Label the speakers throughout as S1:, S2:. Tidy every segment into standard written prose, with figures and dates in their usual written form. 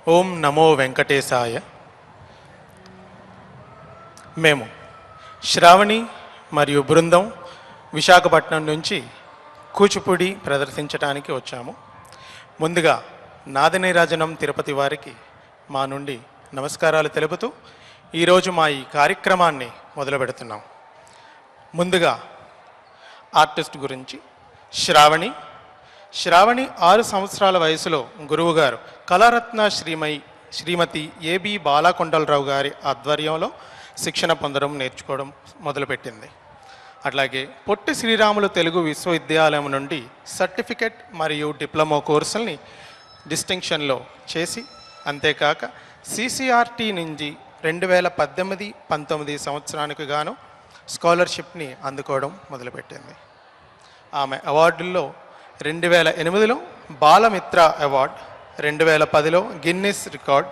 S1: ఓం నమో వెంకటేశాయ. మేము శ్రావణి మరియు బృందం విశాఖపట్నం నుంచి కూచిపూడి ప్రదర్శించడానికి వచ్చాము. ముందుగా నాదనీరాజనం తిరుపతి వారికి మా నుండి నమస్కారాలు తెలుపుతూ ఈరోజు మా ఈ కార్యక్రమాన్ని మొదలు పెడుతున్నాం. ముందుగా ఆర్టిస్ట్ గురించి శ్రావణి 6 సంవత్సరాల వయసులో గురువుగారు కళారత్న శ్రీమతి ఏబి బాలకొండలరావు గారి ఆధ్వర్యంలో శిక్షణ పొందడం నేర్చుకోవడం మొదలుపెట్టింది. అట్లాగే పొట్టి శ్రీరాములు తెలుగు విశ్వవిద్యాలయం నుండి సర్టిఫికెట్ మరియు డిప్లొమా కోర్సుల్ని డిస్టింక్షన్లో చేసి, అంతేకాక సిసిఆర్టీ నుంచి 2018-19 సంవత్సరానికి గాను స్కాలర్షిప్ని అందుకోవడం మొదలుపెట్టింది. ఆమె అవార్డుల్లో 2008లో బాలమిత్ర అవార్డ్, 2010లో గిన్నిస్ రికార్డ్,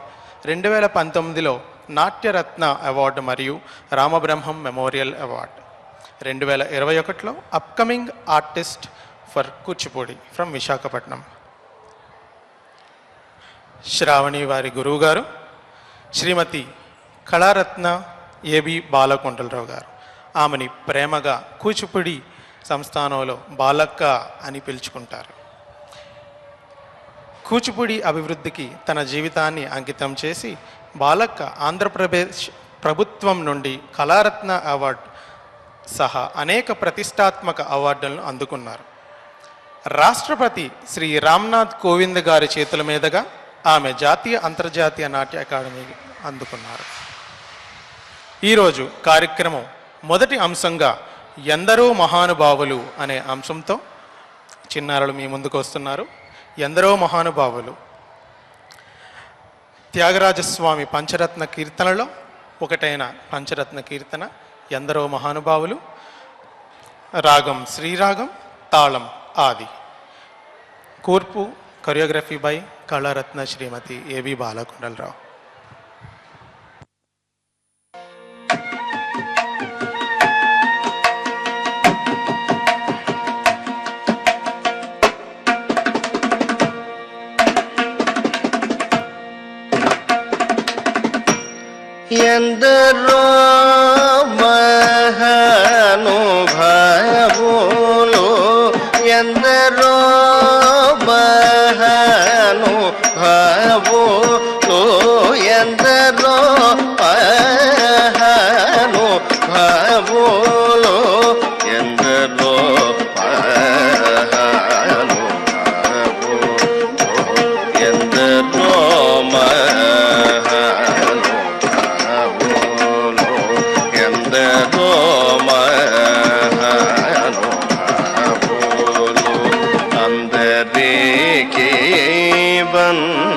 S1: 2019లో నాట్యరత్న అవార్డు మరియు రామబ్రహ్మం మెమోరియల్ అవార్డ్, 2021లో upcoming artist for Kuchipudi from Visakhapatnam. Sravani వారి గురువుగారు శ్రీమతి కళారత్న ఏబి బాలకొండలరావు గారు. ఆమెని ప్రేమగా కూచిపూడి సంస్థానంలో బాలక్క అని పిలుచుకుంటారు. కూచిపూడి అభివృద్ధికి తన జీవితాన్ని అంకితం చేసి బాలక్క ఆంధ్రప్రదేశ్ ప్రభుత్వం నుండి కళారత్న అవార్డు సహా అనేక ప్రతిష్టాత్మక అవార్డులను అందుకున్నారు. రాష్ట్రపతి శ్రీ రామ్నాథ్ కోవింద్ గారి చేతుల మీదుగా ఆమె జాతీయ అంతర్జాతీయ నాట్య అకాడమీ అందుకున్నారు. ఈరోజు కార్యక్రమం మొదటి అంశంగా ఎందరో మహానుభావులు అనే అంశంతో చిన్నారులు మీ ముందుకు వస్తున్నారు. ఎందరో మహానుభావులు త్యాగరాజస్వామి పంచరత్న కీర్తనలో ఒకటైన పంచరత్న కీర్తన ఎందరో మహానుభావులు. రాగం శ్రీరాగం, తాళం ఆది. కూర్పు choreography by Kalaratna Shrimati AB Balakondalarao.
S2: ఎందరో మహానుభావులు, ఎందరో మహానుభావులు, ఎందరో మహానుభావులు, ఎందరో మహానుభావులు, ఎందరో వందనములు, ఎందరో మహానుభావులు, అందరికీ వందనములు.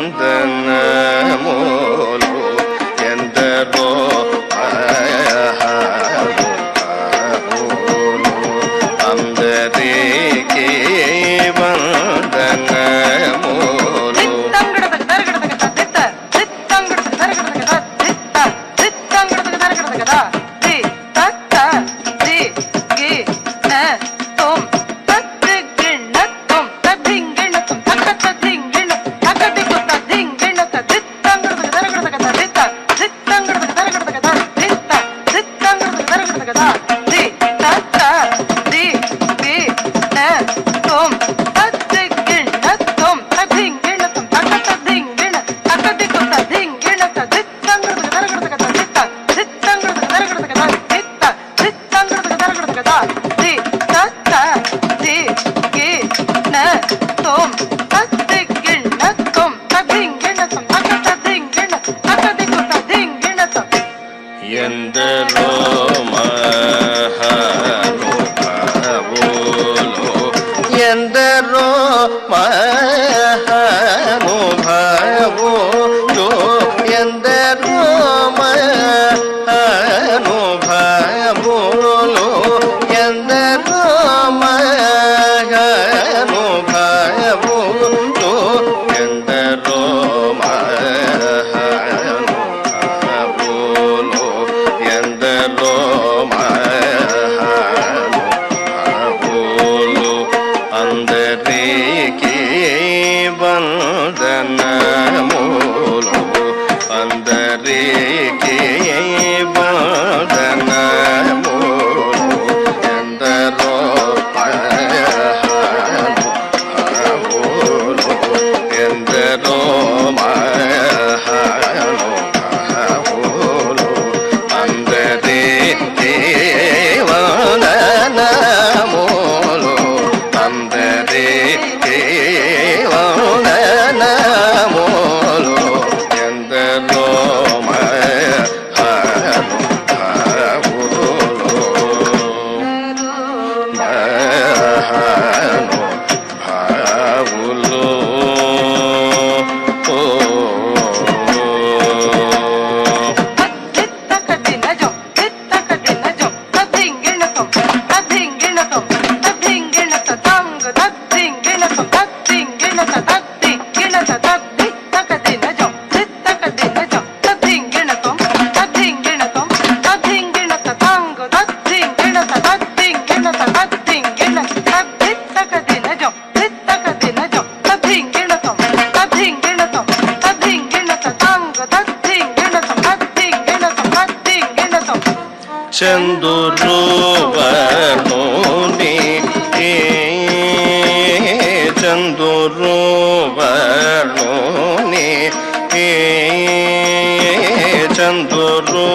S2: చంద్రు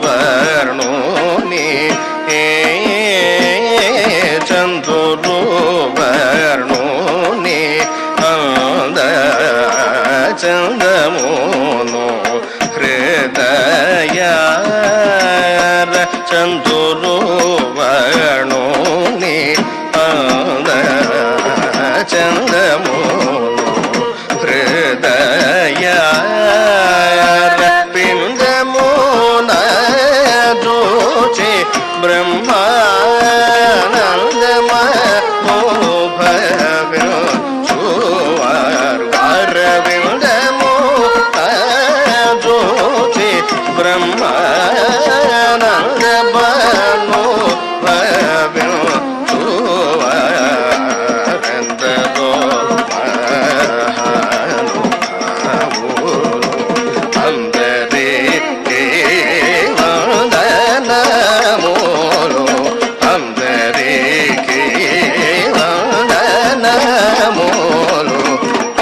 S2: వర్ణుని చంద్రు వర్ణుని అంద చందమును హృదయ చంద్రు వర్ణుని అంద చందమును హృదయ పిండమున దోచి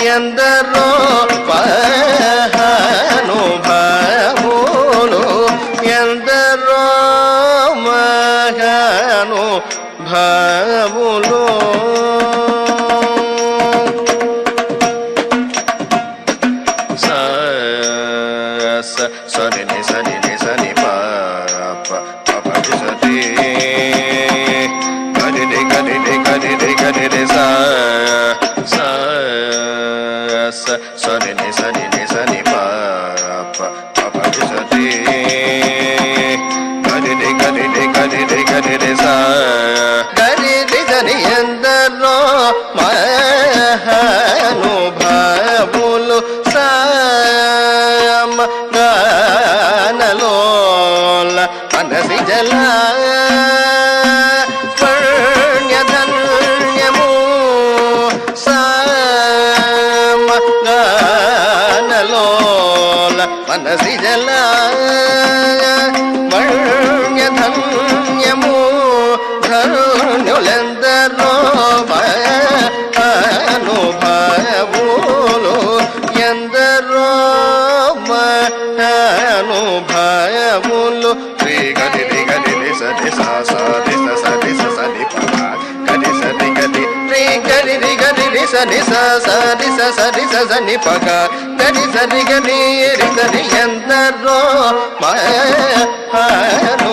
S2: ఎందరో మహానుభావులు ఎందరో మహానుభావులు సని సని సని పాప సరి గరి గరి గరి గరి గరి సా సని సని సని పాప సరి గరి గరి గరి గరి సా గరి సని ఎందరో మహానుభావులు సామ గానలోల మనసి జల పుణ్యధన్యము సామ గానలోల మనసి జల పుణ్యధన్యము ధన్యులెందరో మహానుభావులు ఎందరో మహానుభావులు శ్రీ గది గది సరి సా సరి సరి సరి గది సరి గది శ్రీ గది గది సరి సా సరి సరి సని పగ గది సరి గది సరి ఎందరో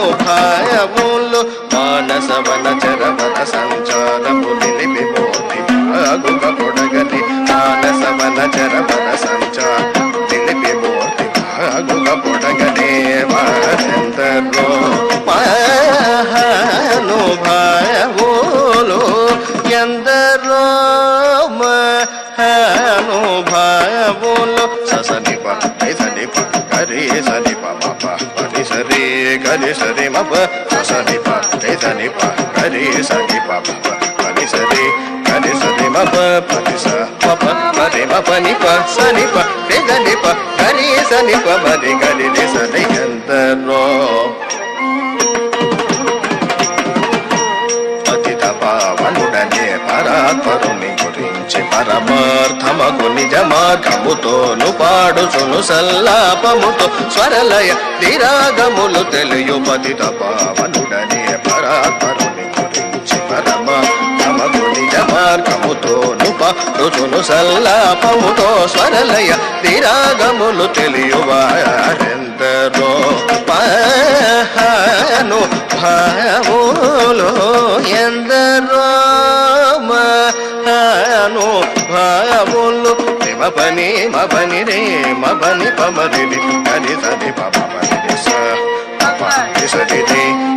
S2: మహానుభావులు మానస వన చరవన సంచారము నిలిపి మోతి భాగుగ పొడగని మానస వన చరవన సంచార నిలిపి మోతి భాగుగ పొడగనే ఎందరో మహానుభావులు ఎందరో మహానుభావులు సని ప సని ప గరి సని ప పని సరి గరి సరి మప సని ప సని ప గరి సని ప పని సరి గరి సరి మప పని స ప పని మప ని ప సని ప సని ప గరి సని ప మరి గరి సని ఎందరో పతిత పావనుడనే పరాత్పరుని గురించి పరమార్థమగు నిజ మార్గముతోను పాడుచును సల్లాపముతో స్వరలయ దిరాగములు తెలియు పతిత పావనుడనే పరాత్పరుని గురించి పరమార్థమగు నిజ మార్గముతోను పాడుచును సల్లాపముతో స్వరలయ దిరాగములు తెలియువారెందరో మహానుభావులు ఎందరో మహానుభావులు మపని మపని రే మపని పమరి గరి సరి పమరి సరి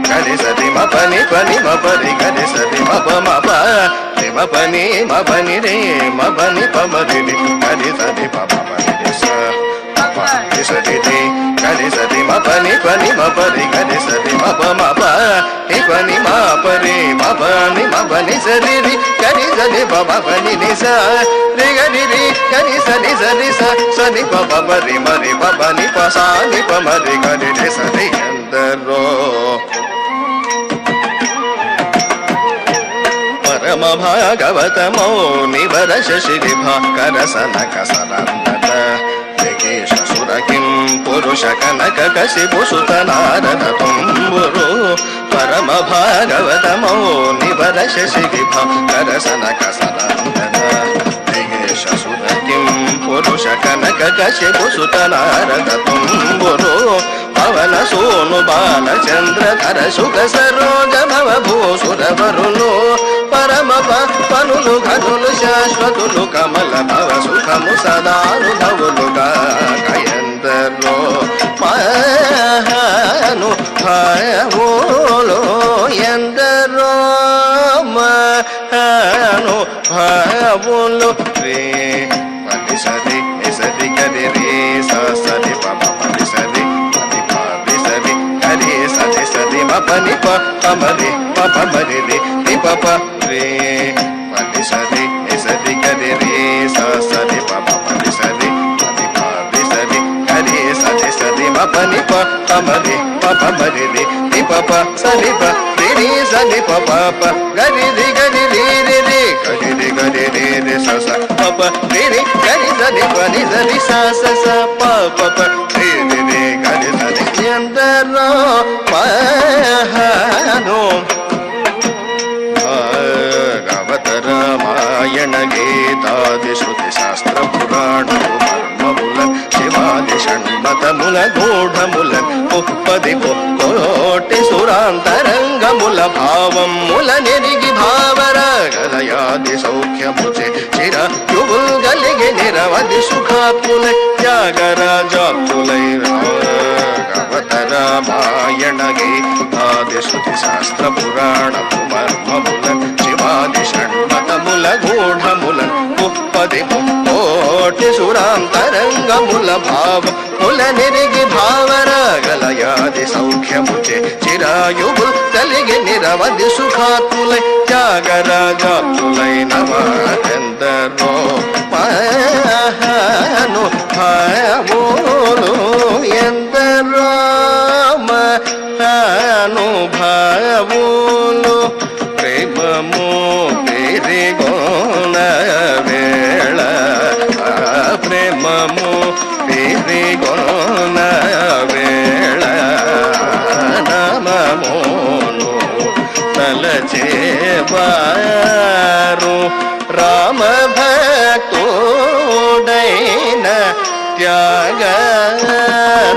S2: గరి సరి మపని పని మపరి గరి సరి మప మప మపని మపని రే మపని పమరి గరి సరి పమరి సరి గరి సరి మపని పని మపరి గరి సరి మప మప పని మపరి మపని మపని సరి గరి సరి పని నిస రి గరి గరి సరి సరి సని పమరి మరి పని పసాని పమరి గరి సరి ఎందరో పరమ భాగవతమో నివర శశిరి భాకర సనక సనందన సుర కిం పురుష కనక కసిపు సుత నారద తుంబురు పరమ భాగవతమౌ నివర శశి విభర సనక సనందన దిగేశ సుదతిం పురుష కనక కసిపు సుత నారద తుంబురు పవన సోను బాలచంద్రధర సుఖ సరోజ భవ భూసురవరులు పరమ పనులు ఘనులు శాశ్వతులు కమల భవ సుఖము సదానుభవులుగా కయందరో మహాను భయములో ఎందరో మహాను భయములు రే పది సరి సరి గరి రే సరి పమ పది సరి పది పది సరి గరి సరి సరి మపని పమరి పమరి రే ని పప రే పది సరి సరి గరి రే సరి పమ పది సరి పది పది సరి గరి సరి సరి మపని పమరి పమరి రే ని పప సరి ప రి సరి పప గరి రి గరి రి రి రి గరి రి గరి రి రి స స పప రి రి గరి సరి పని సరి స స స ప పప రి రి రి గరి సరి ఎందరో మహాను భాగవత రామాయణ గీతాది శృతి శాస్త్ర పురాణ మర్మముల శివాది షణ్మతముల గూఢముల ముప్పది కోటి సురాంతరంగముల భావముల నెరిగి భావరగలయాది సౌఖ్యముచే చిర యుగుల్ గలిగి నిరవధి సుఖాత్ముల త్యాగరాజాత్ములై భాగవత రామాయణ గీతాది శృతి శాస్త్ర పురాణ మర్మముల శివాది షణ్మతముల గూఢముల ముప్పది కోటి సురాంతరంగముల భావముల నెరిగి భావరగలయాది సౌఖ్యముచే చిరాయుగు కలిగి నిరవధి సుఖాత్ములై త్యాగరాజాత్ములై నమః మహాను భయములు ఎందరో మహాను భయములు ప్రేమము పెరిగోన వేళ ప్రేమము పెరిగోన వేళ నమమోను తలచేవారు రామ భక్తుడైన త్యాగ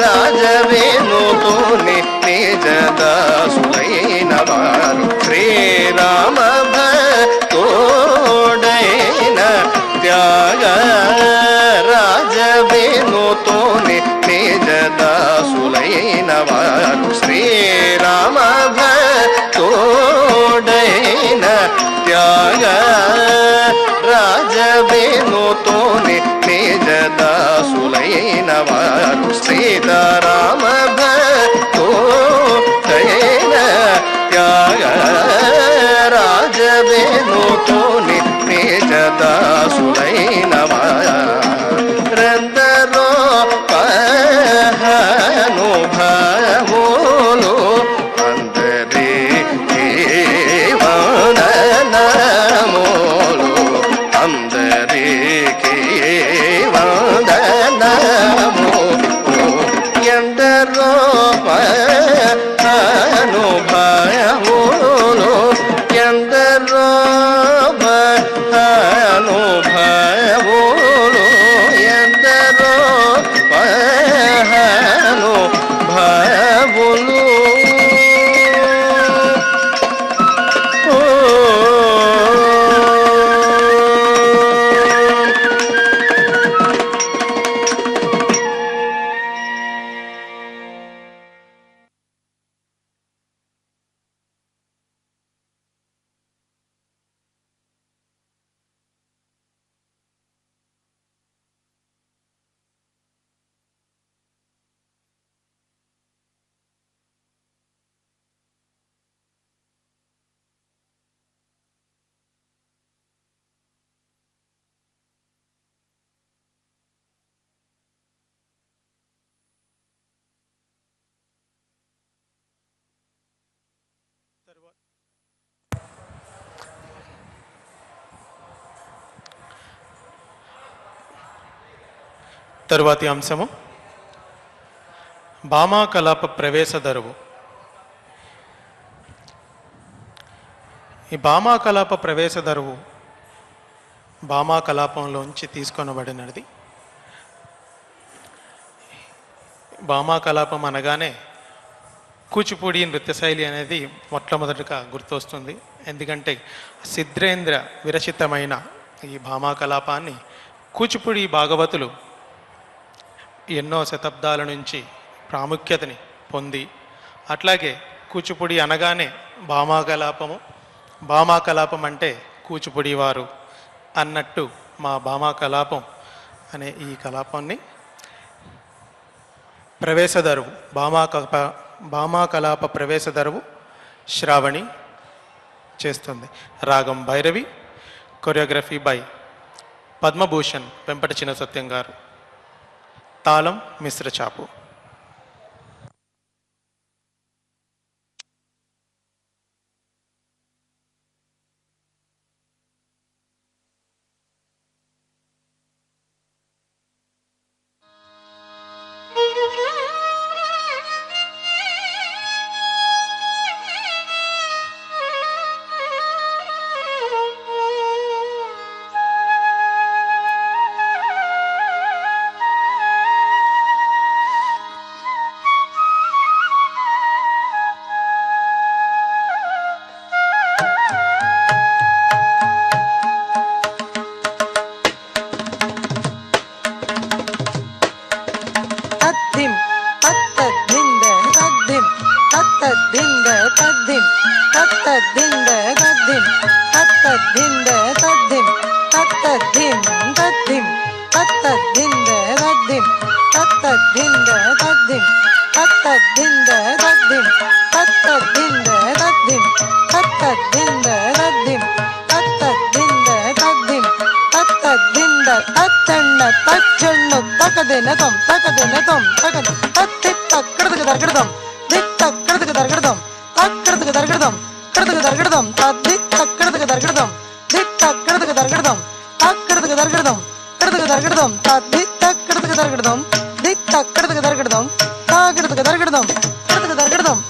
S2: రాజవేణుతోని నిజ దాసులైన వారు శ్రీరామ భక్తుడైన త్యాగ రాజవేణుతోని నిజ దాసులైన వారు శ్రీరామ భక్తుడైన త్యాగ రాజవేణుతోని నిజ దాసులైన వారు సీతారామ భక్తుడైన త్యాగ రాజవేణుతోని నిజ దాసులైన వారందరో పహను భములు అందరికీ వందనములు అందరికీ వందనములు ఎందరో పహను భములు ఎందరో పహను భములు ఎందరో పహను భములు
S1: తరువాతి అంశము భామాకలాప ప్రవేశ దరువు. ఈ భామాకలాప ప్రవేశ దరువు భామాకలాపంలోంచి తీసుకొనబడినది. భామాకలాపం అనగానే కూచిపూడి నృత్యశైలి అనేది మొట్టమొదటిగా గుర్తొస్తుంది. ఎందుకంటే సిద్రేంద్ర విరచితమైన ఈ భామాకలాపాన్ని కూచిపూడి భాగవతులు ఎన్నో శతాబ్దాల నుంచి ప్రాముఖ్యతని పొంది, అట్లాగే కూచిపూడి అనగానే భామాకలాపం అంటే కూచిపూడి వారు అన్నట్టు మా భామాకలాపం అనే ఈ కలాపాన్ని ప్రవేశదరువు భామాకలాప ప్రవేశదరువు శ్రావణి చేస్తుంది. రాగం భైరవి, కొరియోగ్రఫీ బై పద్మభూషణ్ వెంపటి చిన్న సత్యం గారు, తాళం మిశ్ర చాపు.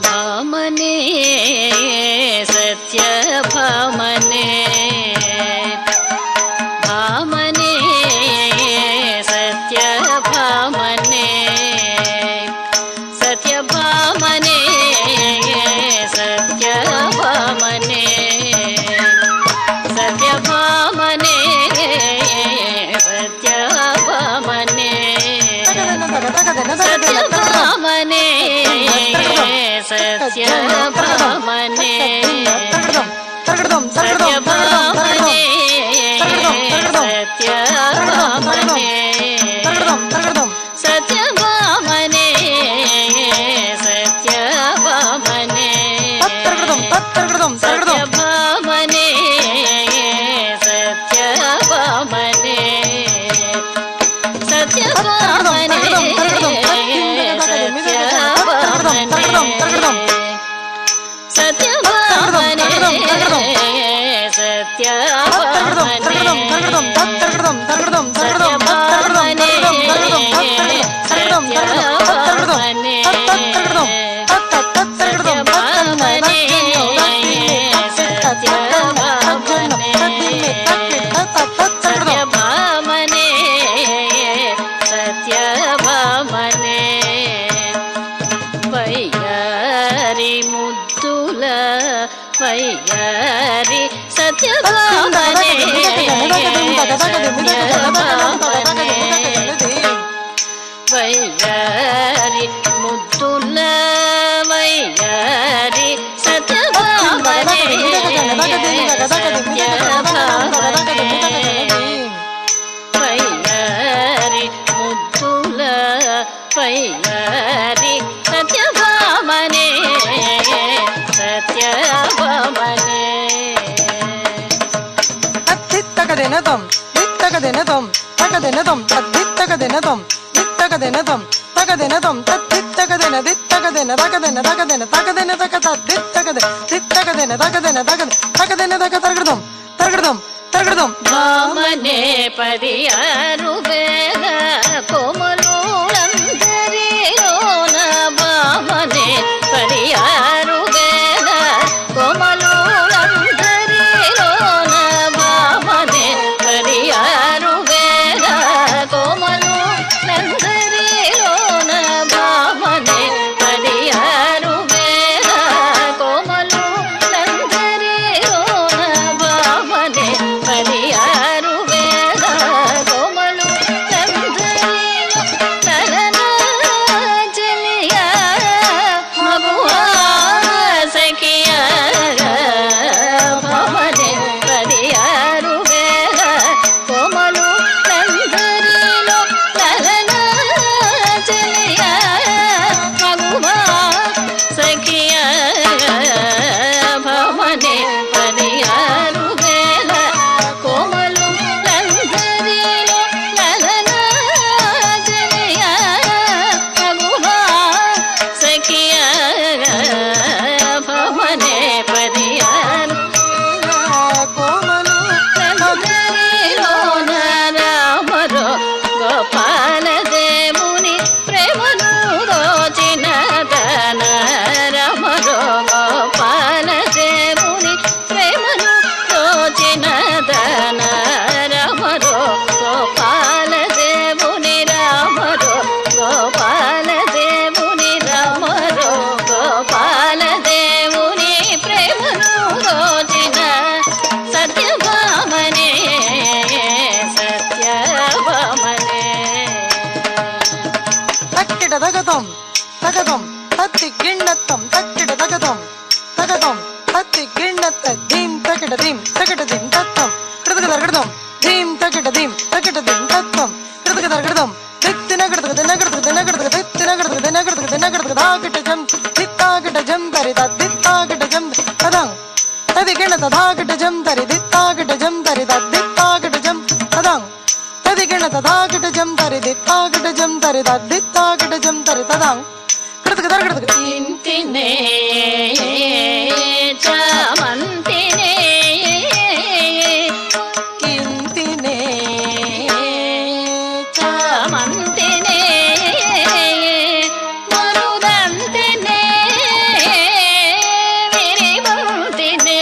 S3: భామనే సత్య భామనే భామనే సత్య భామనే సత్య భామనే సత్య భామనే సత్య భామనే సత్య భామనే సత్య భామనే సత్య భామనే సత్య భామనే సత్య భామనే సత్య భామనే సత్య భామనే సత్య భామనే సత్య భామనే సత్య భామనే సత్యభామనే సత్యభామనే వయ్యారి ముద్దుల వయ్యారి సత్యభామనే వయ్యారి ముద్దుల వయ్యారి సత్యభామనే వయ్యారి ముద్దుల వయ్యారి సత్యభామనే సత్యభామనే
S4: తక్కదినతం దిత్తకదినతం తకదినతం తద్దిత్తకదినతం దిత్తకదినతం తకదినతం తద్దిత్తకదిన దిత్తకదిన తకదిన తకదిన తకదిన తక తద్దిత్తకద దిత్తకదిన తకదిన తకద తకదిన తక తరగడం తరగడం తరగడం
S3: భామనే 16 వేల కోమలోలందరిలోన
S4: తక్కిట తగతం తగతం తత్తి గిన్నత్తం తక్కిట తగతం తగతం తత్తి గిన్నత్త ధీం తకిట ధీం తకిట ధీం తత్తం కృతక దర్గడం ధీం తకిట ధీం తకిట ధీం తత్తం కృతక దర్గడం దిత్తిన కృతక దిన కృతక దిన కృతక దిత్తిన కృతక దిన కృతక దిన కృతక దాకిట జం దిత్తాకిట జం తరి దిత్తాకిట జం తదం తది గిణత దాకిట జం తరి దిత్తాకిట జం తరి దిత్తాకిట జం తదం తది గిణత దాకిట జం తరి దిత్తాకిట జం తరి దిత్తాకిట జం తరి తదం కృతక దర్గడక
S3: ఇంటినే చామంతినే
S4: ఇంతినే
S3: చామంతినే మరుదంతినే విరివంతినే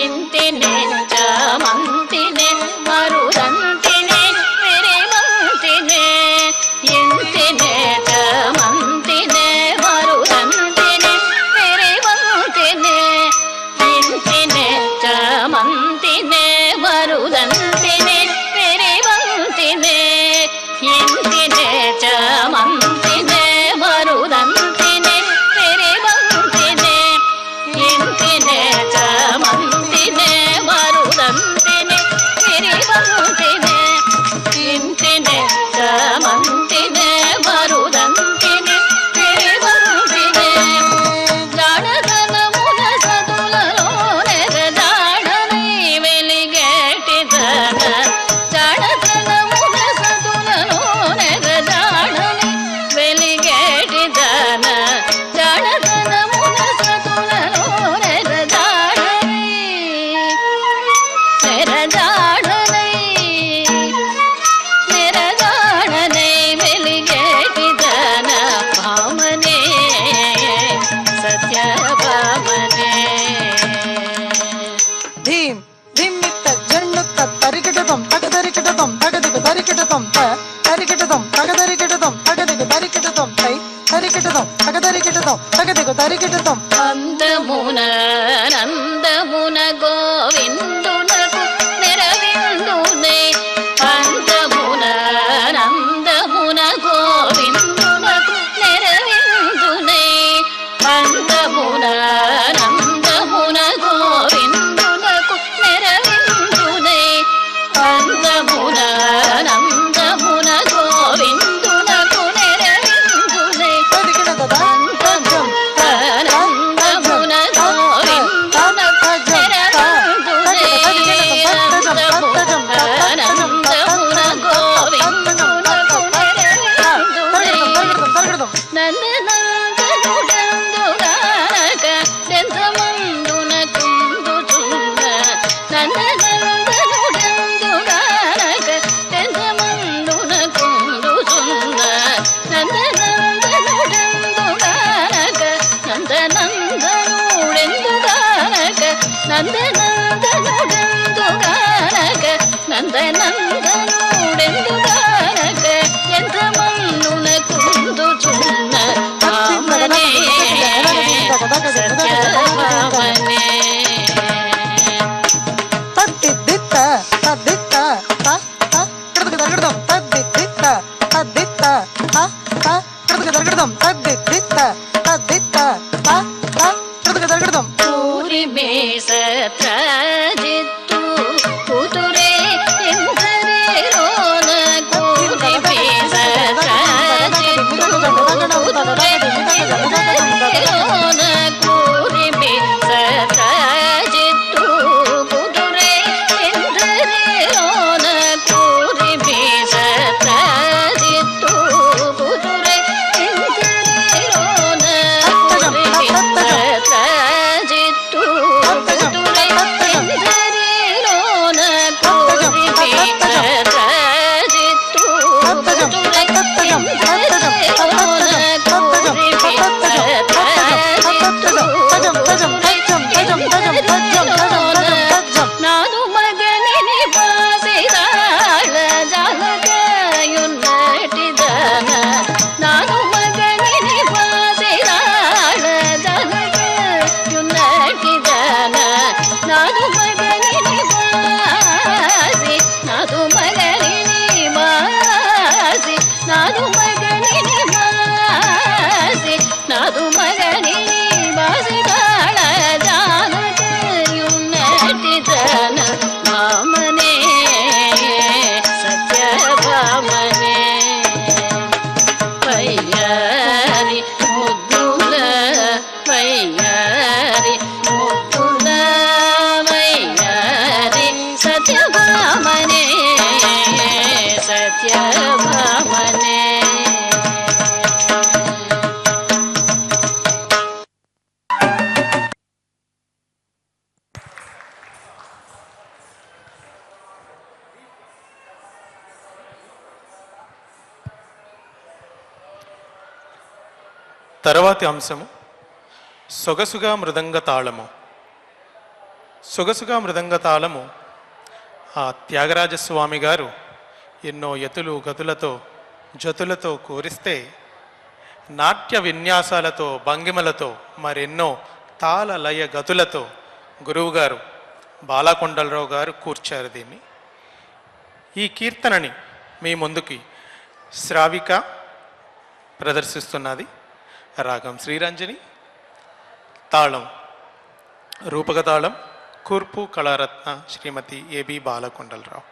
S3: ఇంటినే చామంతినే మరుదంతినే విరివంతినే ఇంటినే చామంతినే మరుదంతినే విరివంతినే ఇంటినే చామంతినే మరుదంతినే విరివంతినే ఇంటినే చామంతినే మరుదంతినే విరివంతినే ఇంటినే చామంతినే మరుదంతినే విరివంతినే ఇంటినే చామంతినే మరుదంతినే విరివంతినే జాడదనమున సతులలోనే జాడనై వెలిగేటిదన జాడదనమున సతులలోనే జాడనై వెలిగేటిదన జాడదనమున సతులలోనే జాడనై నెరజాడనై నెరజాడనై వెలిగేటిదన భామనే సత్యభామనే
S4: ధీం ధిమ్మిత్త జన్నుత్త తరికిటతం తగదరికిటతం తగదిగ దరికిటతం తరికిటతం తగదరికిటతం తగదిగ దరికిటతం తై తరికిటతం తగదరికిటతం తగదిగ దరికిటతం
S3: అందమున నందమున గోవిందునకు నెరవిందునే అందమున నందమున గోవిందునకు నెరవిందునే అందమున నందమున గోవిందునకు నెరవిందునే అందమున నందమున గోవిందునకు నెరవిందునే
S4: తరికిటత తజ్జం
S3: ఆనందమున గోవిందునకు నెరవిందునే ఆనందమున గోవిందునకు నెరవిందునే
S4: తరగడం
S3: నందనందనుడందుగానక దెంతమందున కుందుచున్న నందనందనుడందుగానక దెంతమందున కుందుచున్న నందనందనుడందుగానక నందనందనుడెందుగానక నందనందనుడెందుగానక నందనందనుడెందుగానక ఎంతమందున కుందుచున్న భామనే సత్యభామనే
S4: తద్దిత్త తద్దిత్త త త కృతక దర్గడం తద్దిత్త తద్దిత్త త త కృతక దర్గడం తద్దిత్త తద్దిత్త త త కృతక దర్గడం
S3: ಊರಿಮೆ ಸತ್ರಾಜಿತ್ತು ಕೂತುರೆ ಎಂದರೆ ರೋನ ಕೂರಿಮೆ ಸತ್ರಾಜಿತ್ತು ಕೂತುರೆ ಎಂದರೆ ರೋನ ಕೂರಿಮೆ ಸತ್ರಾಜಿತ್ತು ಕೂತುರೆ ಎಂದರೆ ರೋನ ಕೂರಿಮೆ ಸತ್ರಾಜಿತ್ತು ಕೂತುರೆ ಎಂದರೆ ರೋನ ಕೂರಿಮೆ ಸತ್ರಾಜಿತ್ತು ಕೂತುರೆ ಎಂದರೆ ರೋನ ಕೂರಿಮೆ ಸತ್ರಾಜಿತ್ತು ಕೂತುರೆ నాదు మగని బాసిరాళ జలగయున్నటిదన నాదు మగని బాసిరాళ జలగయున్నటిదన నాదు మగని బాసి నాదు మగని బాసి నాదు
S1: తర్వాతి అంశము సొగసుగా మృదంగ తాళము. సొగసుగా మృదంగ తాళము ఆ త్యాగరాజస్వామి గారు ఎన్నో యతులు గతులతో జతులతో కూరిస్తే నాట్య విన్యాసాలతో భంగిమలతో మరెన్నో తాళ లయ గతులతో గురువుగారు బాలకొండలరావు గారు కూర్చారు దీన్ని. ఈ కీర్తనని మీ ముందుకి శ్రావిక ప్రదర్శిస్తున్నది. రాగం శ్రీరంజని, తాళం రూపక తాళం, కూర్పు కళారత్న శ్రీమతి ఏబి బాలకొండలరావు.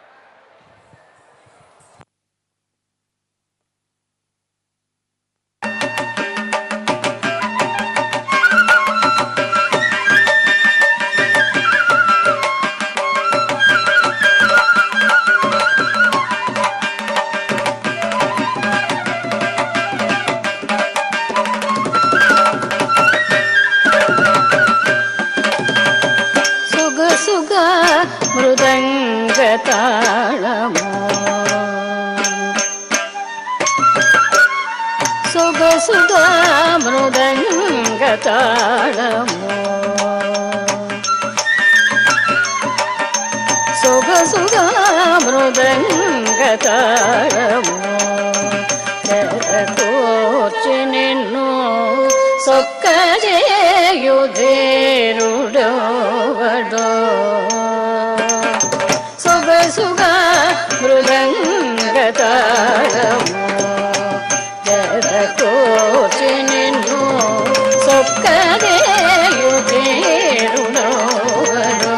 S3: సొగసుగా మృదంగ తాళము, సొగసుగా మృదంగ తాళము, సొగసుగా మృదంగ తాళము, కూర్చి నిన్ను సొక్కజేయుధేరుడోవడో, సొగసుగా మృదంగ తాళము, కూర్చి నిన్ను సొక్కజేయుధేరుడోవడో.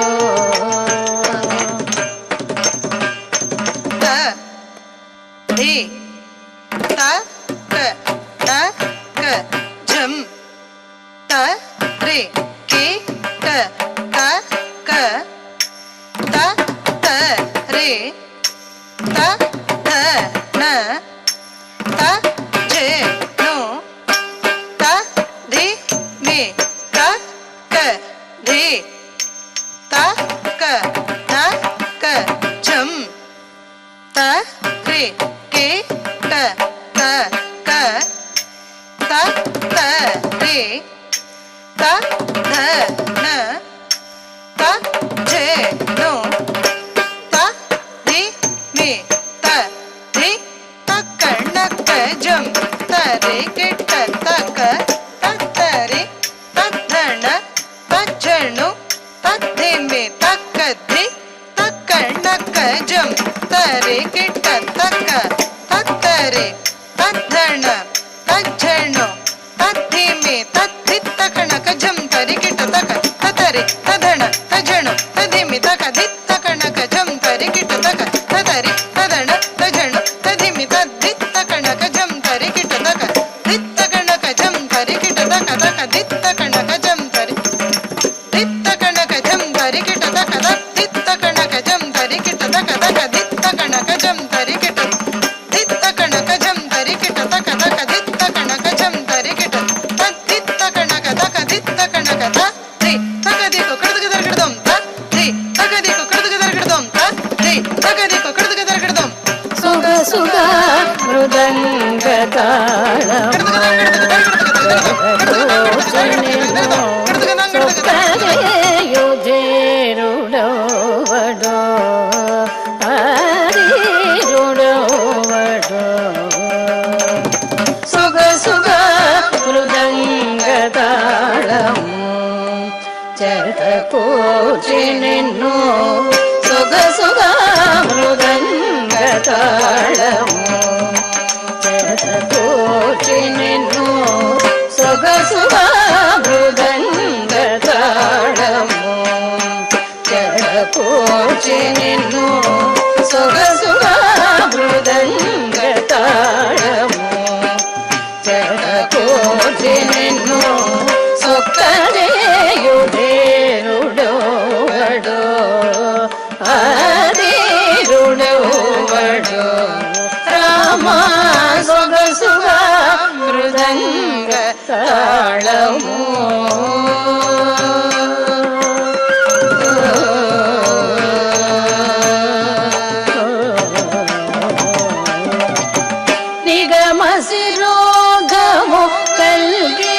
S3: సొగసుగా మృదంగ తాళము, సొక్కజేయుధేరుడోవడో, హరిరుడోవడో. సొగసుగా మృదంగ తాళము, చేతకూర్చి నిన్ను సొగసుగా మృదంగ తాళము, చేతకూర్చి నిన్ను సొగసుగా మృదంగ తాళము, చేతకూర్చి నిన్ను సొగసుగా మృదంగ తాళము, చేతకూర్చి నిన్ను సొక్కజేయుధేరుడోవడో, హరిరుడోవడో. రామా సొగసుగా మృదంగ తాళము. నిగమ శిరోధము కల్గి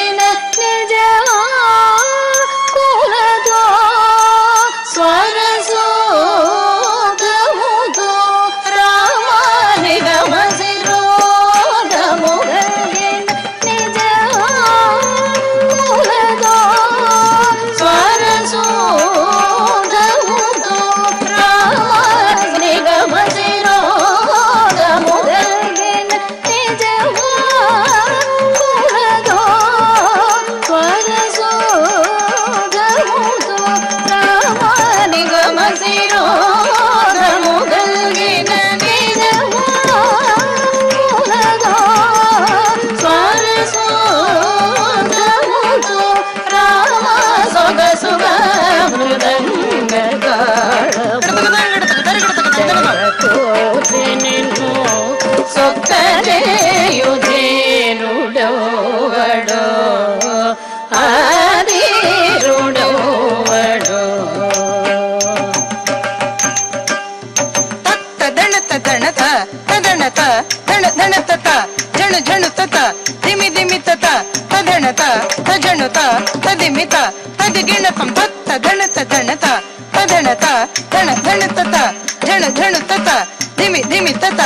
S4: ಧಣ ತತ ಜಣು ಜಣು ತತ ಧಿಮಿ ಧಿಮಿ ತತ ತಧಣತ ತಜಣುತ ತದಿಮಿತ ತದಿಗಿಣತಂ ತತ್ತ ಧಣತ ಧಣತ ತಧಣತ ಧಣ ಧಣ ತತ ಜಣು ಜಣು ತತ ಧಿಮಿ ಧಿಮಿ ತತ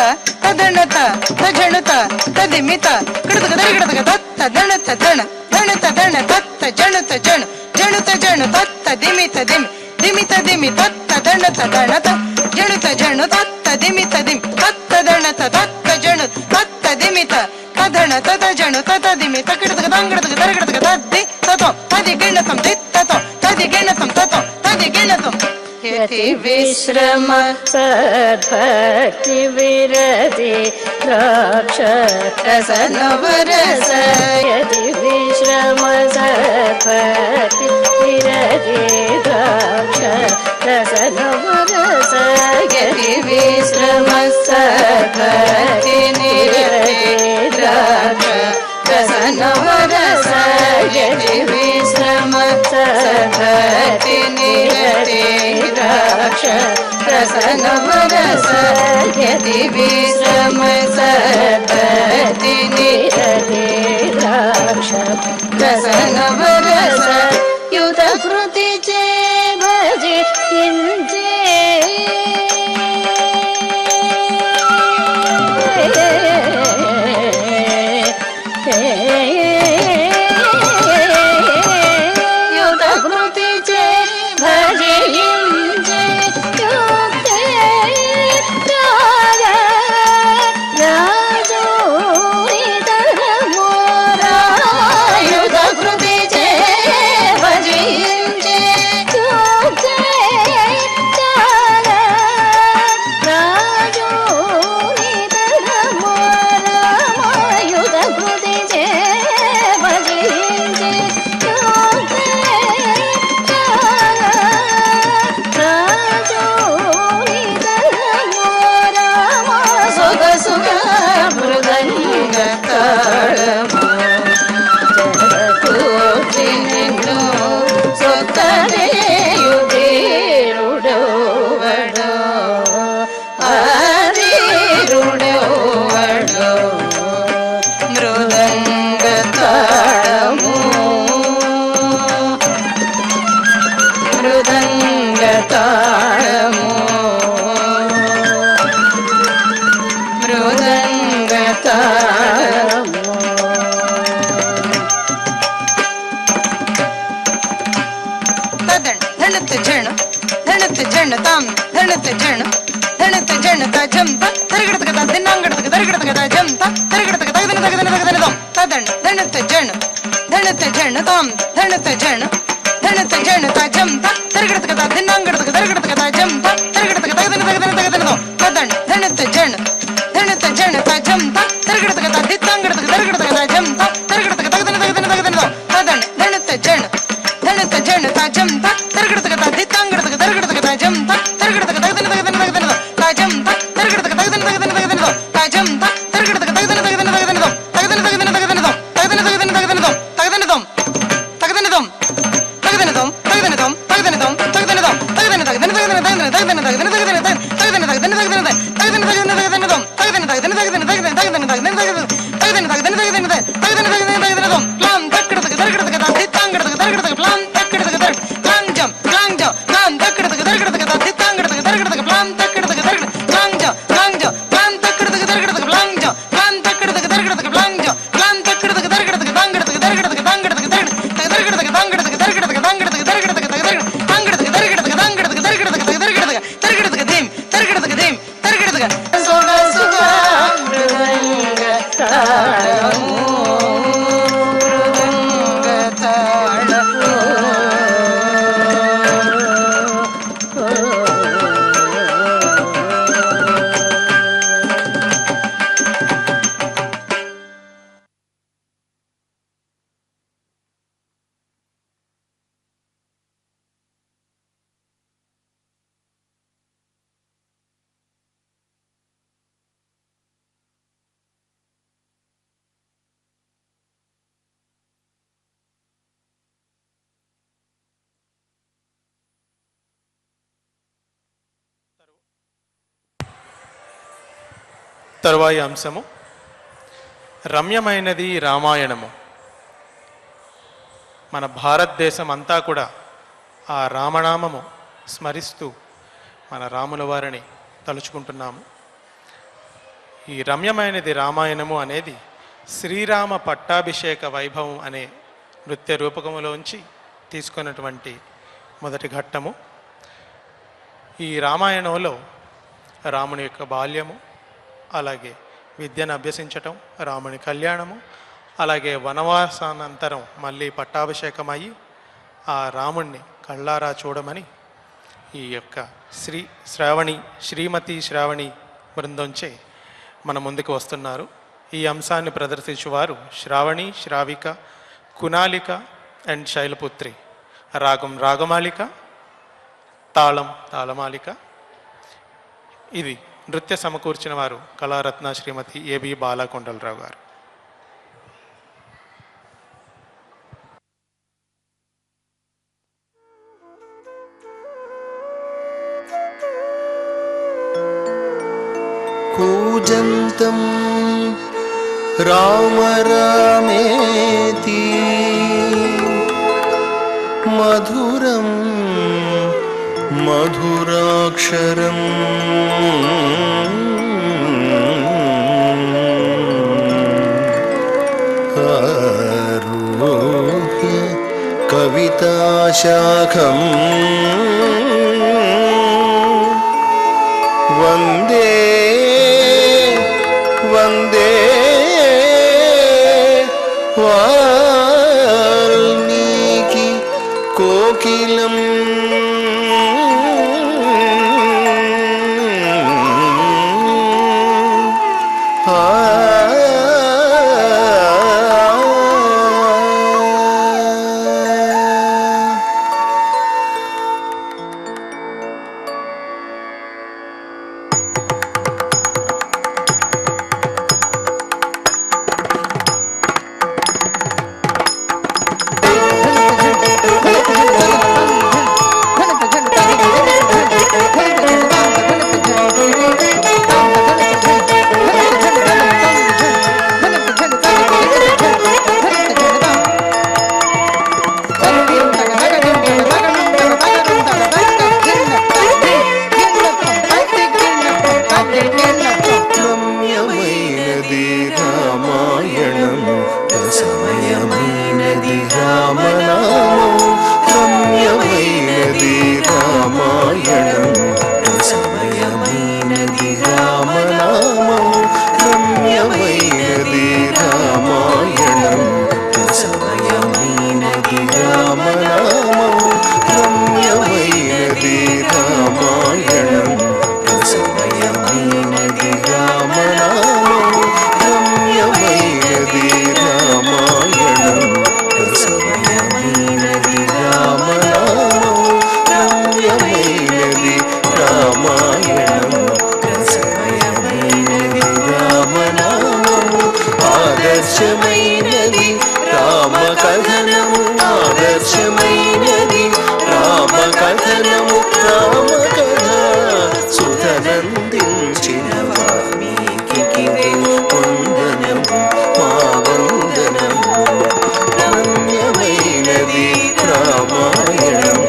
S4: ತಧಣತ ತಜಣುತ ತದಿಮಿತ ಗಿಡದಗ ದರಿಗಿಡದಗ ತತ್ತ ಧಣತ ಧಣ ಧಣತ ಧಣ ತತ್ತ ಜಣುತ ಜಣು ಜಣುತ ಜಣು ತತ್ತ ದಿಮಿತ ದಿಮಿ ದಿಮಿತ ದಿಮಿ ತತ್ತ ಧಣತ ಧಣತ ಜಣುತ ಜಣು ತತ್ತ ದಿಮಿತ ದಿಮಿ ತತ್ತ ಧಣತ ತತ್ತ ಜಣು ತತ್ತ ದಿಮಿತ ತಧಣ ತದ ಜಣು ತದ ದಿಮಿತ ಗಿಡದಗ ದಂಗಡದಗ ದರಿಗಿಡದಗ ತದ್ದಿ ತತೋ ತದಿ ಗಿಣತಂ ದಿತ್ತತೋ ತದಿ ಗಿಣತಂ ತತೋ ತದಿ ಗಿಣತಂ
S3: ಯತಿ ವಿಶ್ರಮ ಸದ್ಭಕ್ತಿ ವಿರತಿ ರಾಕ್ಷಸ ನವರಸ ಯತಿ ವಿಶ್ರಮ ಸದ್ಭಕ್ತಿ ವಿರತಿ ರಾಕ್ಷಸ ನವರಸ ಯತಿ ವಿಶ್ರಮ ಸದ್ಭಕ್ತಿ ನಿರತಿ ರಾಕ್ಷಸ ನವರಸ ಯತಿ ವಿಶ್ರಮ ಸದ್ಭಕ್ತಿ ನಿರತಿ ರಸನವರಸ ಯತಿ ವಿಶ್ರಮ ಸದ್ಭಕ್ತಿ ನಿರತಿ ದ್ರಾಕ್ಷ ರಸನವರಸ ಯುತ ಕೃತಿ ಚೇ ಭಜಿ ಕಿಂಚೇ ಯುತ ಕೃತಿ ಚೇ ಭಜಿ
S1: తరువాయి అంశము రమ్యమైనది రామాయణము. మన భారతదేశం అంతా కూడా ఆ రామనామము స్మరిస్తూ మన రాముల వారిని తలుచుకుంటున్నాము. ఈ రమ్యమైనది రామాయణము అనేది శ్రీరామ పట్టాభిషేక వైభవం అనే నృత్య రూపకములోంచి తీసుకున్నటువంటి మొదటి ఘట్టము. ఈ రామాయణంలో రాముని యొక్క బాల్యము, అలాగే విద్యను అభ్యసించటం, రాముని కళ్యాణము, అలాగే వనవాసానంతరం మళ్ళీ పట్టాభిషేకమయ్యి ఆ రాముణ్ణి కళ్ళారా చూడమని ఈ యొక్క శ్రీమతి శ్రావణి బృందంచే మన ముందుకు వస్తున్నారు. ఈ అంశాన్ని ప్రదర్శించువారు శ్రావణి, శ్రావిక, కునాలిక అండ్ శైలపుత్రి. రాగం రాగమాలిక, తాళం తాళమాలిక. ఇది నృత్య సమకూర్చిన వారు కళారత్న శ్రీమతి ఏబి బాలకొండలరావు గారు.
S2: కూజంతం రామ రామేతి మధురం మధురాక్షరం ఆరుహ్య కవితాశాఖం వందే వందే వాల్మీకి కోకిలం ఆదర్శమైనది రామ కథనము ఆదర్శమైనది రామ కథనము రామ కథ సుధనందించిన వాల్మీకి వందనము మా వందనము రమ్యమైనది రామాయణము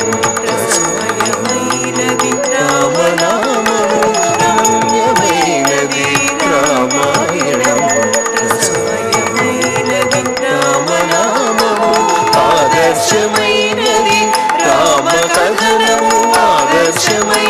S2: రసమయమైనది రామనామము రమ్యమైనది రామాయణము ఆదర్శమైనది రామ కథనము ఆదర్శమైనది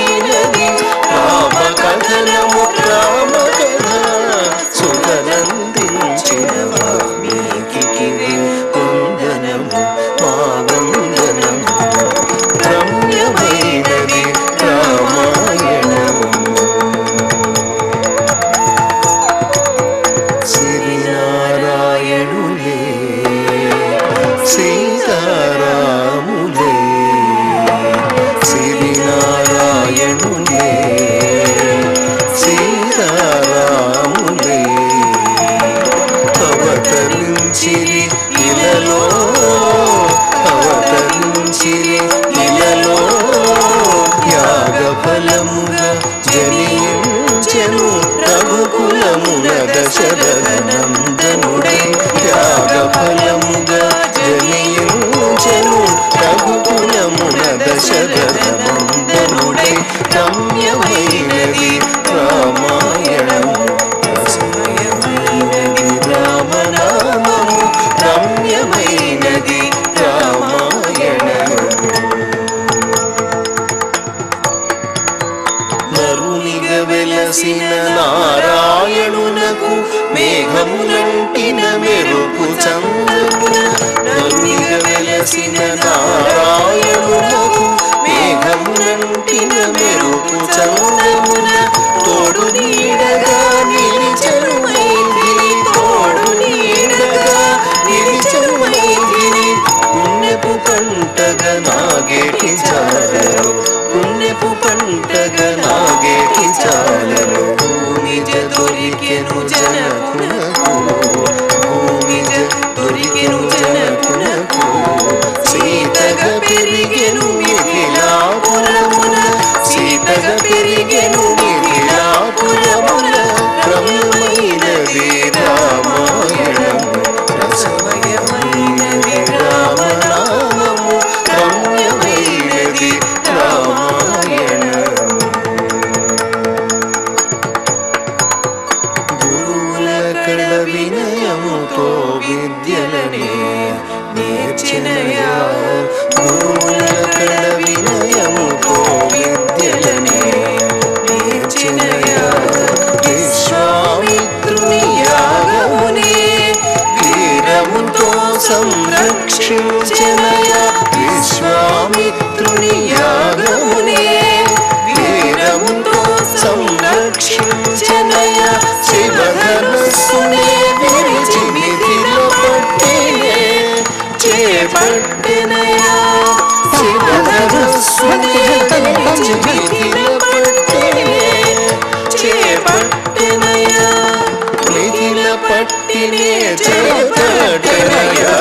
S2: వినయముతో విద్యలనే నేర్చినయా గురువులకడ వినయముతో విద్యలనే నేర్చినయా విశ్వామిత్రుని యాగమునే వీరముతో సంరక్షించనయా విశ్వామిత్రుని యాగమునే వీరముతో సంరక్షించనయా శివధనుస్సునే విరిచి మిథిల పట్టినే చేపట్టినయా శివధనుస్సునే విరిచి మిథిల పట్టినే చేపట్టినయా మిథిల పట్టినే చేపట్టినయా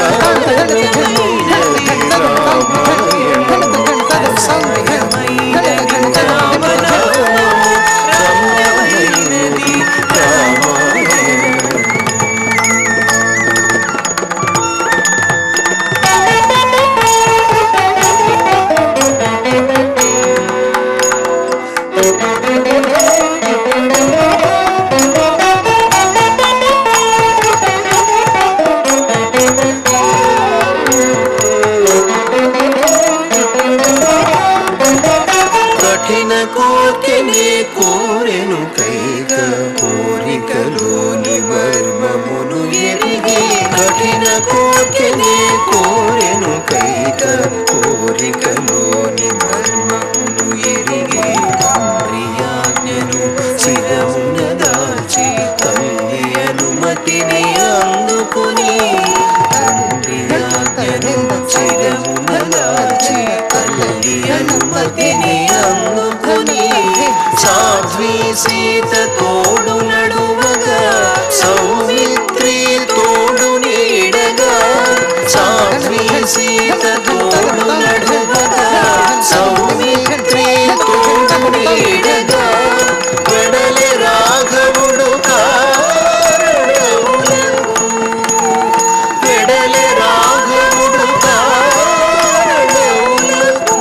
S2: కఠిన కోర్కెనే కోరెను కైక కోరికలోని మర్మమును ఎరిగి కఠిన కోర్కెనే కోరెను కైక కోరికలోని మర్మమును ఎరిగి తండ్రి ఆజ్ఞను శిరమున దాల్చి తల్లి అనుమతిని అందుకుని తండ్రి ఆజ్ఞను శిరమున దాల్చి తల్లి అనుమతిని అందుకుని సాధ్వి సీత తోడు నడువగా సౌమిత్రి తోడు నీడగా సాధ్వి సీత తోడు నడువగా సౌమిత్రి తోడు నీడగా వెడలి రాఘవుడు కారణములకు వెడలి రాఘవుడు కారణములకు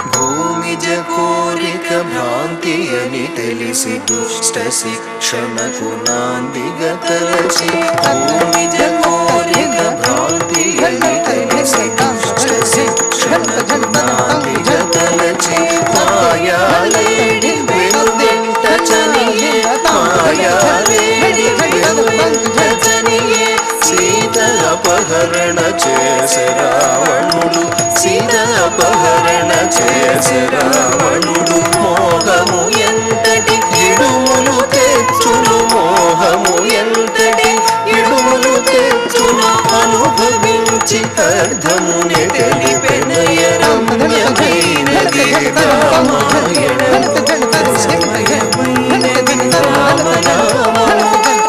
S2: భూమిజ కోరిక భ్రాంతి అని తెలిసి దుష్ట శిక్షణకు నాందిగా తలచి భూమిజ కోరిక భ్రాంతి అని తెలిసి దుష్ట శిక్షణకు నాందిగా తలచి మాయాలేడి వెనువెంట చనియే మాయాలేడి వెనువెంట చనియే సీత అపహరణ చేసే రావణుడు సీత అపహరణ చేసే రావణుడు మోహము ఎంతటి ఇడుములు తెచ్చును మోహము ఎంతటి ఇడుములు తెచ్చును అనుభవించి అర్థముని తెలిపెనయ రమ్యమైనది రామాయణం రమ్యమైనది రామనామం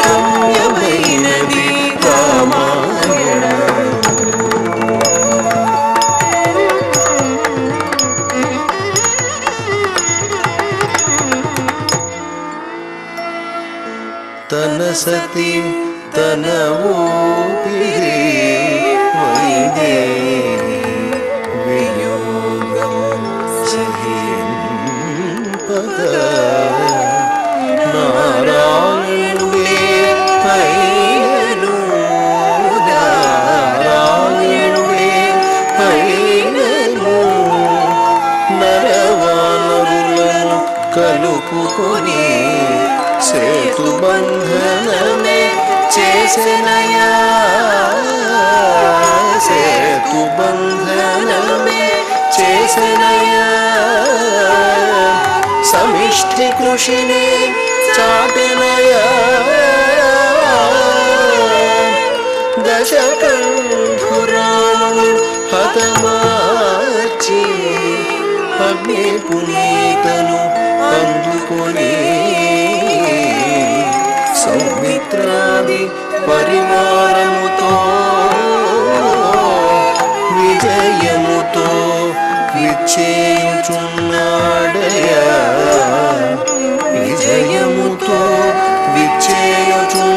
S2: రమ్యమైనది రామాయణం తన సతి తన ఊపిరి వైదేహి వియోగం సహింపగా నారాయణుడే అయినను నారాయణుడే అయినను నరవానరులను కలుపుకొని సేతుబంధనమే చేసెనయా సేతుబంధనమే చేసెనయా సమిష్టి కృషిని చాటెనయా దశకంఠురాముడు హతమార్చి అగ్ని పునీతను అందుకొని సౌమిత్రాది పరివారముతో విజయముతో విచ్చేయుచున్నాడయా విజయముతో విచ్చేయుచున్నాడయా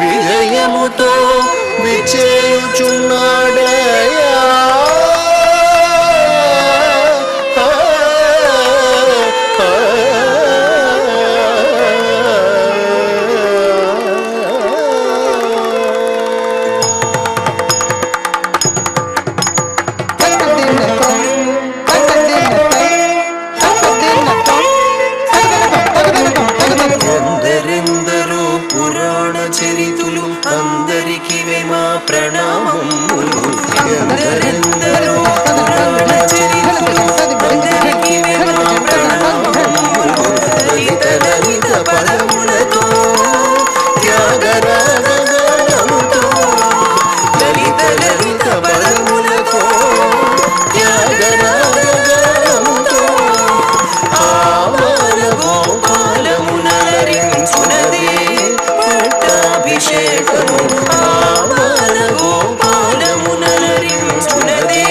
S2: విజయముతో విచ్చే చేయుచున్నాడయా ఎందరెందరో పురాణ చరితులు అందరికి మా ప్రణామములు ఎందరెందరో పురాణ చరితులు అందరికి మా ప్రణామములు లలిత లలిత పదములతో త్యాగరాగముతో లలిత లలిత పదములతో త్యాగరాగముతో ఆవన గోపాలమునరించునదే పట్టాభిషేకము ఆవన గోపాలమునరించునదే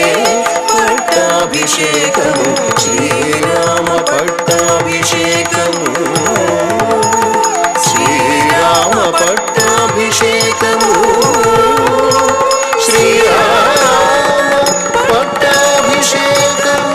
S2: పట్టాభిషేకము శ్రీరామ పట్టాభిషేకము శ్రీరామ పట్టాభిషేకము శ్రీరామ పట్టాభిషేకము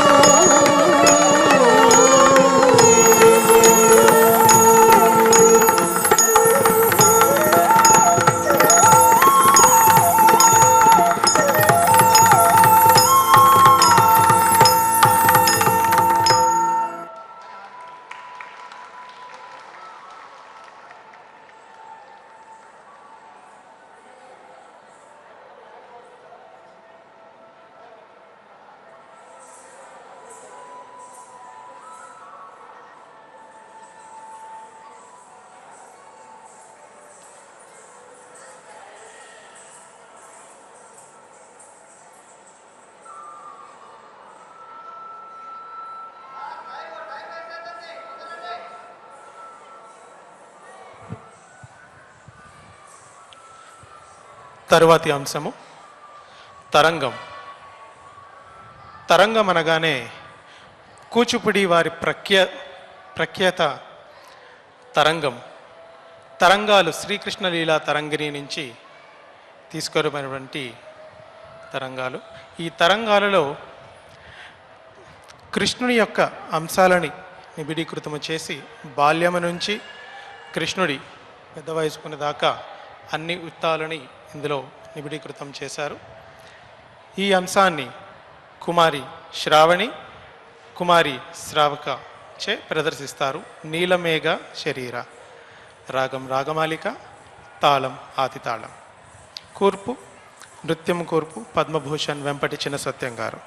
S1: తరువాతి అంశము తరంగం. తరంగం అనగానే కూచిపూడి వారి ప్రఖ్యాత తరంగం. తరంగాలు శ్రీకృష్ణ లీలా తరంగిణి నుంచి తీసుకురాబడినటువంటి తరంగాలు. ఈ తరంగాలలో కృష్ణుని యొక్క అంశాలని నిబిడీకృతము చేసి బాల్యము నుంచి కృష్ణుడి పెద్ద వయసుకునే దాకా అన్ని వృత్తాలని ఇందులో నిబిడీకృతం చేశారు. ఈ అంశాన్ని కుమారి శ్రావణి, కుమారి శ్రావక చే ప్రదర్శిస్తారు. నీలమేఘ శరీర, రాగం రాగమాలిక, తాళం ఆతితాళం. కూర్పు నృత్యం కూర్పు పద్మభూషణ్ వెంపటి చిన్న సత్యం గారు.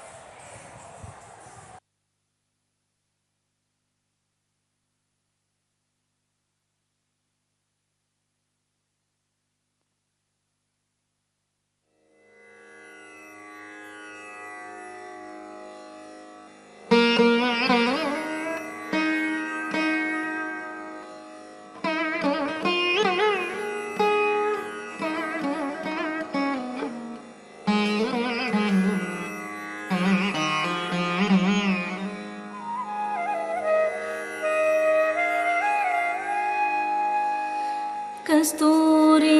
S3: కస్తూరి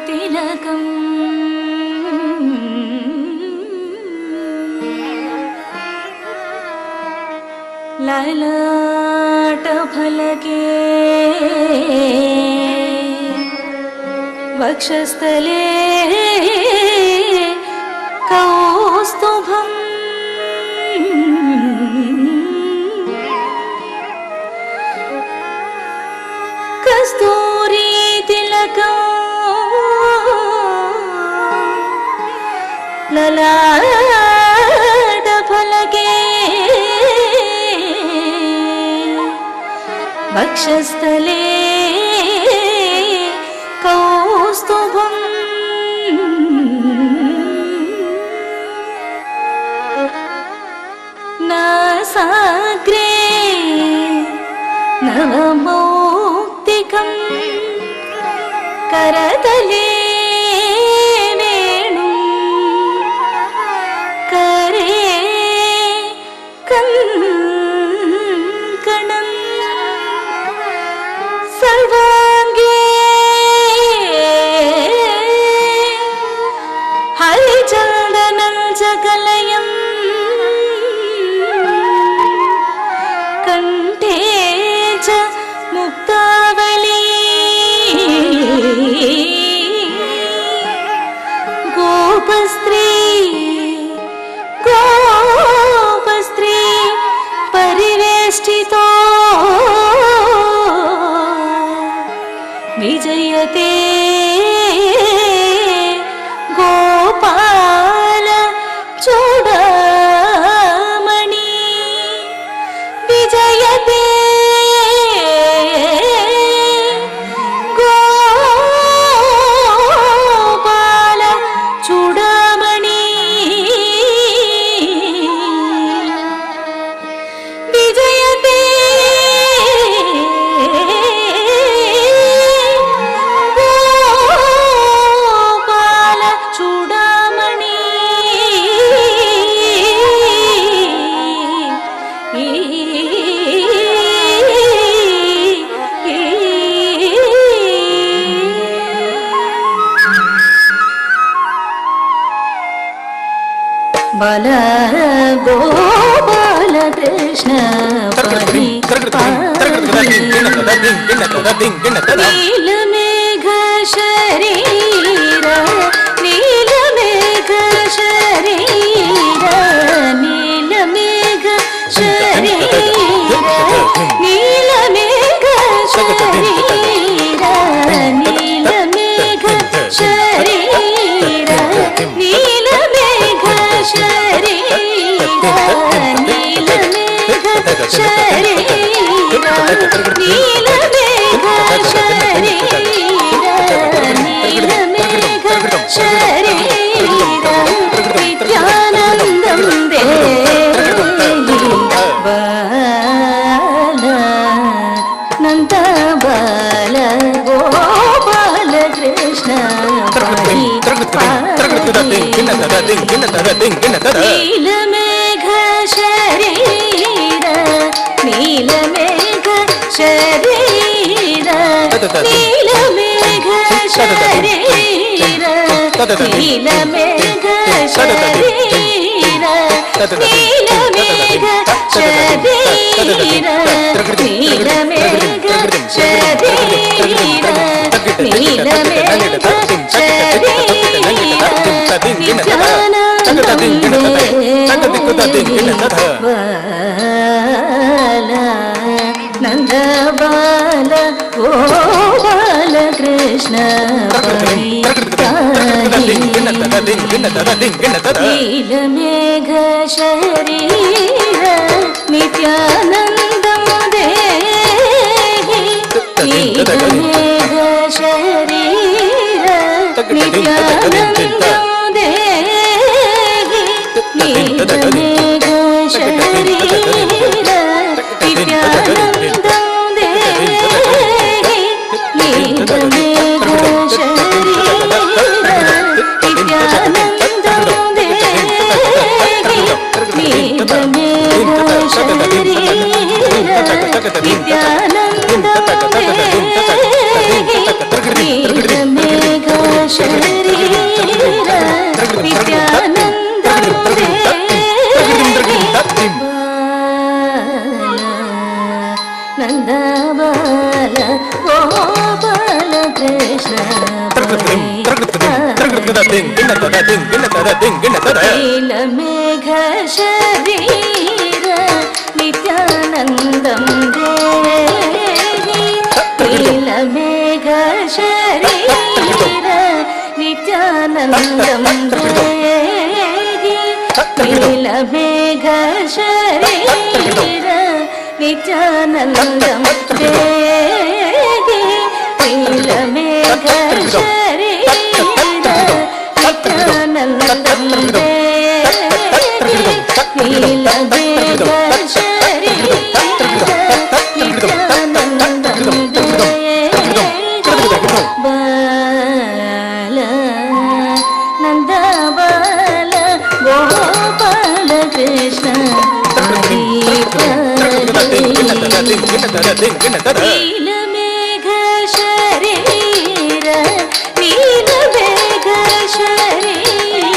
S3: తిలకం లలాట ఫలకే వక్షస్థలే కౌస్తుభం కస్తూరి తిలకం లలాట ఫలకే వక్షస్థలే కౌస్తుభం నాసాగ్రే నవమౌక్తికం करतले वेणु करे कंकणं सर्वांगे हरिचन्दनञ्चकलयम् कण्ठे च मुक्तावली गोपस्त्री परिवेष्टितो विजयते गोपाल चूडामणि विजयते गोपाल चूडामणि विजयते गोपाल चूडामणि बाल गोपाल कृष्ण नीलमेघ शरीर नीलमेघ शरीर नीलमेघ शरीर नीलमेघ शरीर नीलमेघ शरीर नीलमेघ शरीर नीलमेघ शरीर नीलमेघ शरीर नीलमेघ शरीर नित्यानन्दं देहि बाल नन्द बाल गोपाल कृष्ण नीलमेघ शरीर नीलमेघ शरीर नीलमेघ शरीर नीलमेघ शरीर नीलमेघ शरीर नीलमेघ शरीर नीलमेघ नंद बाल गोपाल कृष्ण नीलमेघ शरीर नित्यानन्दं देहि नीलमेघ शरीर नित्यानन्दं देहि नीलमेघ शरीर नित्यानन्दं देहि नीलमेघ शरीर नित्यानन्दं देहि नीलमेघ शरीर नित्यानन्दं देहि नीलमेघ शरीर नित्यानन्दं देहि नंद बाल गोपाल कृष्ण नीलमेघ शरीर नित्यानन्दं देहि नीलमेघ शरीर नित्यानन्दं देहि नीलमेघ शरीर नित्यानन्दं देहि नीलमेघ शरीर नित्यानन्दं देहि नीलमेघ शरीर नित्यानन्दं देहि बाल नंद बाल गोपाल कृष्ण नीलमेघ शरीर नीलमेघ शरीर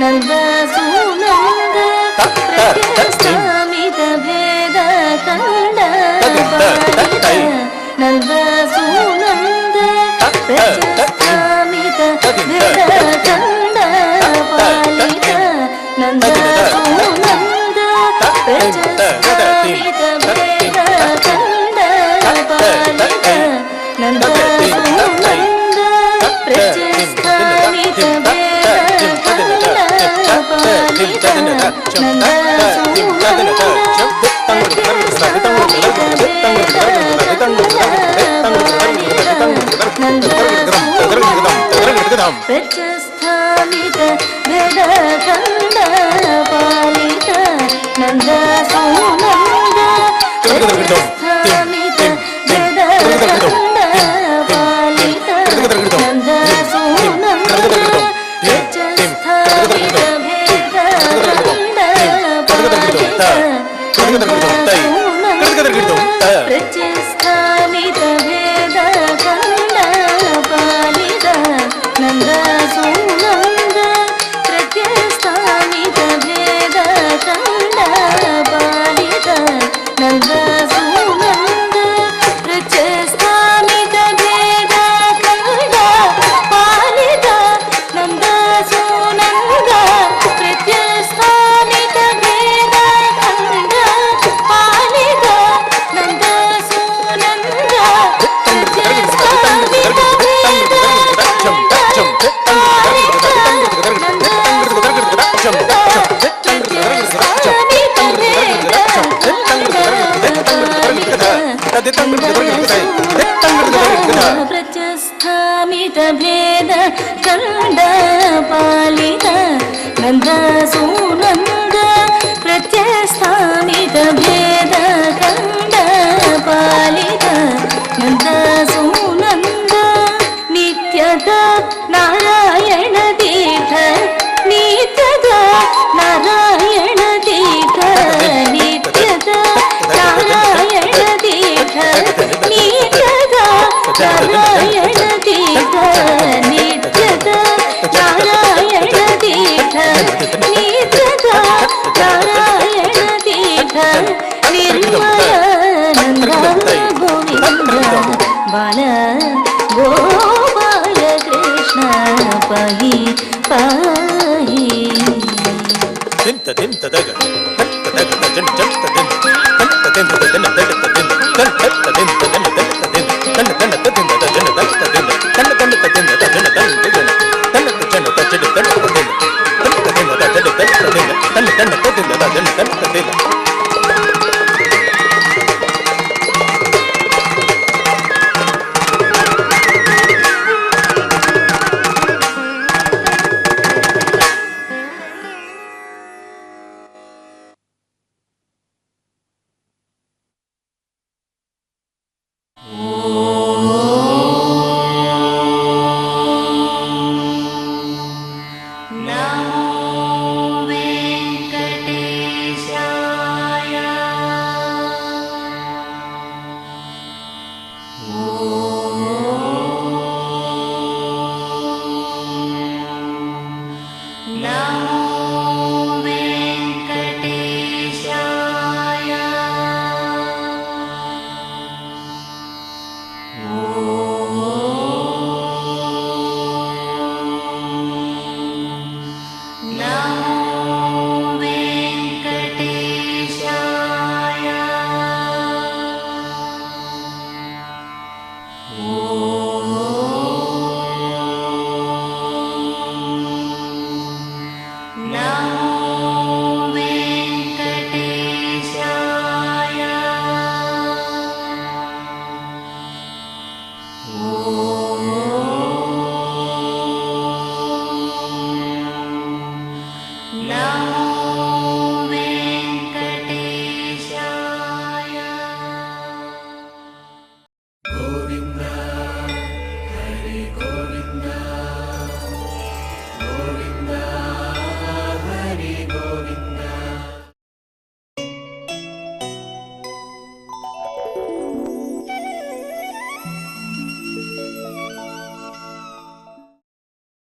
S3: ನಂದ ಸುನಂದ ಪ್ರತ್ಯಸ್ತಾಮಿತ ಭೇದ ಕಂಡ ಬಾಲಿದ ನಂದ ಸುನಂದ ಪ್ರತ್ಯಸ್ತಾಮಿತ ಭೇದ ಕಂಡ ಬಾಲಿದ ನಂದ ಸುನಂದ ಪ್ರತ್ಯಸ್ತಾಮಿತ ಭೇದ ಕಂಡ ಬಾಲಿದ ನಂದ ಸುನಂದ ಪ್ರತ್ಯಸ್ತಾಮಿತ ಭೇದ ಕಂಡ ಬಾಲಿದ ನಂದ ಪ್ರಚಸ್ಥಾಮಿತ ಭೇದ ಕಂಡ ಪಾಲಿತ ನಂದ ಸುನಂದ ಪ್ರಚಸ್ಥಾಮಿತ ಭೇದ ಕಂಡ ಪಾಲಿತ ನಂದ ಸುನಂದ ಪ್ರಚಸ್ಥಾಮಿತ ಭೇದ ಕಂಡ ಪಾಲಿತ ನಂದ ಸುನಂದ ಪ್ರಚಸ್ಥಾಮಿತ ಭೇದ ಕಂಡ ಪಾಲಿತ ನಂದ ಸುನಂದ ಪ್ರತ್ಯಸ್ತಾಮಿತ ಭೇದ ಕಂಡ ಪಾಲಿತ ನಂದ ಸುನಂದ ಪ್ರತ್ಯಸ್ತಾಮಿತ ಭೇದ ಕಂಡ ಪಾಲಿತ ನಂದ ಸುನಂದ ಪ್ರತ್ಯಸ್ತಾಮಿತ ಭೇದ ಕಂಡ ಪಾಲಿತ ನಂದ ಸುನಂದ ಪ್ರತ್ಯಸ್ತಾಮಿತ ಭೇದ ಪ್ರಚಸ್ಥಾಮಿತ ಭೇದ ಕಂಡ ಪಾಲಿತ ನಂದ ಸುನಂದ ಪ್ರತ್ಯಸ್ಥಾಮಿತ ಭೇದ ಕಂಡ ಪಾಲಿತ ನಂದ ಸುನಂದ ನಿತ್ಯದ ನಾರಾಯಣ ತೀರ್ಥ ನಿತ್ಯದ ನಾರಾಯಣ ತೀರ್ಥ ನಿತ್ಯದ ನಾರಾಯಣ ತೀರ್ಥ ನಿತ್ಯದ ನಾರಾಯಣ ತೀರ್ಥ ನಿತ್ಯದ ನಾರಾಯಣ ತೀರ್ಥ ನಿತ್ಯದ ನಾರಾಯಣ ತೀರ್ಥ ನಿರ್ಮಲಾನಂದ ಗೋವಿಂದ ಬಾಲ ಗೋಪಾಲ ಕೃಷ್ಣ ಪಾಹಿ ಪಾಹಿ
S2: ತಿಂತ ತಿಂತದಗ ತತ್ತದಗ ತಜನ್ ಚತ್ತದಿನ ತತ್ತದಿನ ತದನ ತತ್ತದಿನ ತತ್ತದಿನ ತದನ ತತ್ತದಿನ ತನ್ನ ತನ್ನ ತದಿನ ತಜನ ತತ್ತದಿನ ತನ್ನ ತನ್ನ ತದಿನ ತಜನ ತತ್ತದಿನ ತನ್ನ ತಜನ ತಜನ ತತ್ತದಿನ ತನ್ನ ತದಿನ ತಜನ ತತ್ತದಿನ ತನ್ನ ತನ್ನ ತದಿನ ತಜನ ತತ್ತದಿನ